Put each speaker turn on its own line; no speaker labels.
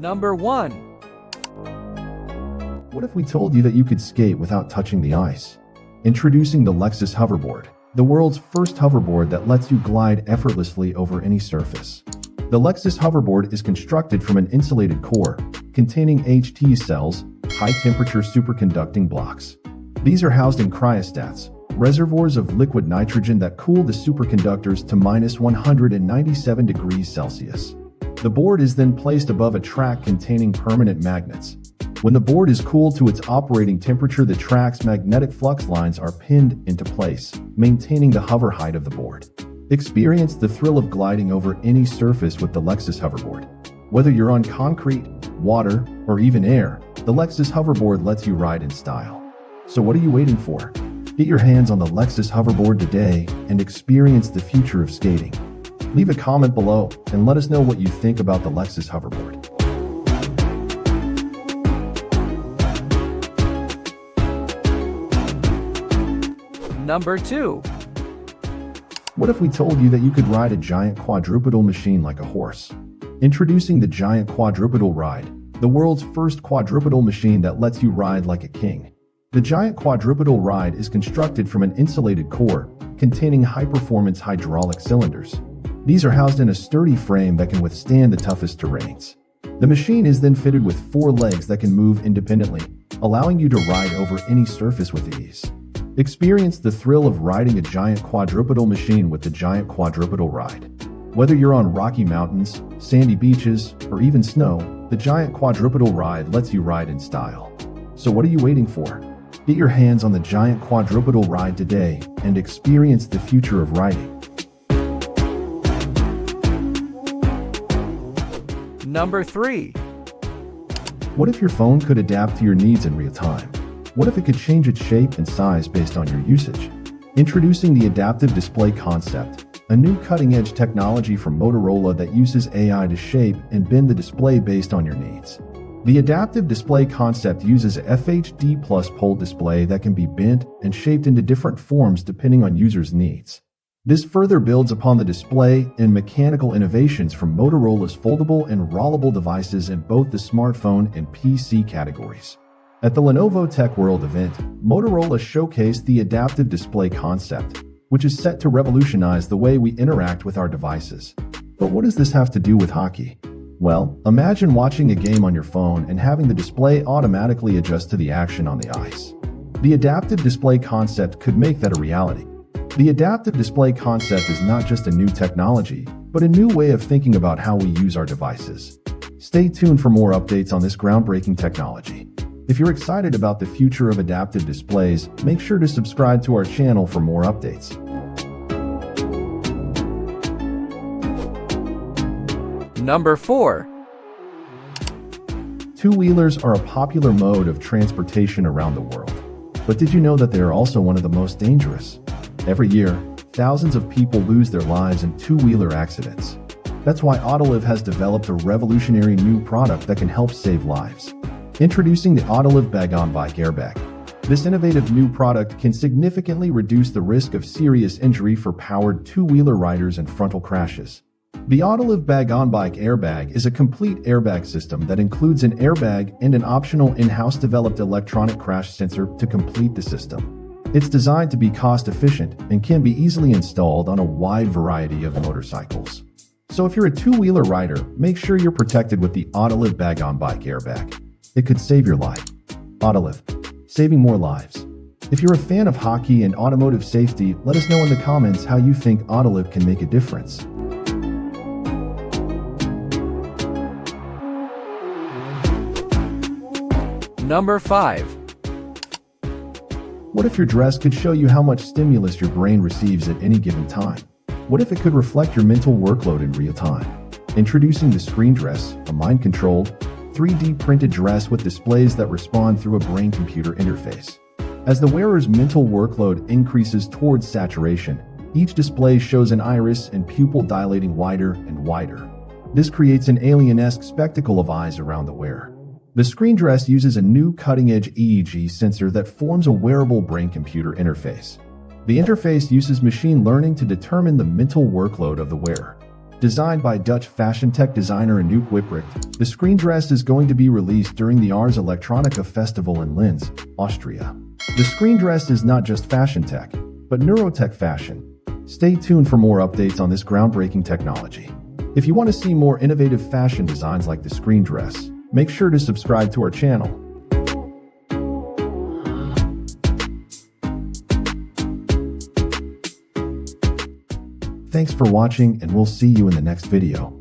Number 1.
What if we told you that you could skate without touching the ice? Introducing the Lexus Hoverboard, the world's first hoverboard that lets you glide effortlessly over any surface. The Lexus Hoverboard is constructed from an insulated core containing HT cells, high-temperature superconducting blocks. These are housed in cryostats, reservoirs of liquid nitrogen that cool the superconductors to minus 197 degrees Celsius. The board is then placed above a track containing permanent magnets. When the board is cooled to its operating temperature, the track's magnetic flux lines are pinned into place, maintaining the hover height of the board. Experience the thrill of gliding over any surface with the Lexus Hoverboard. Whether you're on concrete, water, or even air, the Lexus Hoverboard lets you ride in style. So what are you waiting for? Get your hands on the Lexus Hoverboard today and experience the future of skating. Leave a comment below and let us know what you think about the Lexus Hoverboard.
Number 2.
What if we told you that you could ride a giant quadrupedal machine like a horse? Introducing the Giant Quadrupedal Ride, the world's first quadrupedal machine that lets you ride like a king. The Giant Quadrupedal Ride is constructed from an insulated core containing high-performance hydraulic cylinders. These are housed in a sturdy frame that can withstand the toughest terrains. The machine is then fitted with 4 legs that can move independently, allowing you to ride over any surface with ease. Experience the thrill of riding a giant quadrupedal machine with the Giant Quadrupedal Ride. Whether you're on rocky mountains, sandy beaches, or even snow, the Giant Quadrupedal Ride lets you ride in style. So what are you waiting for? Get your hands on the Giant Quadrupedal Ride today and experience the future of riding.
Number 3.
What if your phone could adapt to your needs in real time? What if it could change its shape and size based on your usage? Introducing the Adaptive Display Concept, a new cutting-edge technology from Motorola that uses AI to shape and bend the display based on your needs. The Adaptive Display Concept uses a FHD Plus pole display that can be bent and shaped into different forms depending on users' needs. This further builds upon the display and mechanical innovations from Motorola's foldable and rollable devices in both the smartphone and PC categories. At the Lenovo Tech World event, Motorola showcased the Adaptive Display Concept, which is set to revolutionize the way we interact with our devices. But what does this have to do with hockey? Well, imagine watching a game on your phone and having the display automatically adjust to the action on the ice. The Adaptive Display Concept could make that a reality. The Adaptive Display Concept is not just a new technology, but a new way of thinking about how we use our devices. Stay tuned for more updates on this groundbreaking technology. If you're excited about the future of adaptive displays, make sure to subscribe to our channel for more updates.
Number 4.
Two-wheelers are a popular mode of transportation around the world. But did you know that they are also one of the most dangerous? Every year, thousands of people lose their lives in two-wheeler accidents. That's why Autoliv has developed a revolutionary new product that can help save lives. Introducing the Autoliv Bag-on-Bike Airbag. This innovative new product can significantly reduce the risk of serious injury for powered two-wheeler riders and frontal crashes. The Autoliv Bag-on-Bike Airbag is a complete airbag system that includes an airbag and an optional in-house developed electronic crash sensor to complete the system. It's designed to be cost-efficient and can be easily installed on a wide variety of motorcycles. So if you're a two-wheeler rider, make sure you're protected with the Autoliv Bag-on-Bike Airbag. It could save your life. Autoliv, saving more lives. If you're a fan of hockey and automotive safety, let us know in the comments how you think Autoliv can make a difference.
Number 5.
What if your dress could show you how much stimulus your brain receives at any given time? What if it could reflect your mental workload in real time? Introducing the Screen Dress, a mind-controlled, 3D printed dress with displays that respond through a brain-computer interface. As the wearer's mental workload increases towards saturation, each display shows an iris and pupil dilating wider and wider. This creates an alien-esque spectacle of eyes around the wearer. The Screen Dress uses a new cutting-edge EEG sensor that forms a wearable brain-computer interface. The interface uses machine learning to determine the mental workload of the wearer. Designed by Dutch fashion tech designer Anouk Wipprecht, the screen dress is going to be released during the Ars Electronica Festival in Linz, Austria. The screen dress is not just fashion tech, but neurotech fashion. Stay tuned for more updates on this groundbreaking technology. If you want to see more innovative fashion designs like the screen dress, make sure to subscribe to our channel. Thanks for watching, and we'll see you in the next video.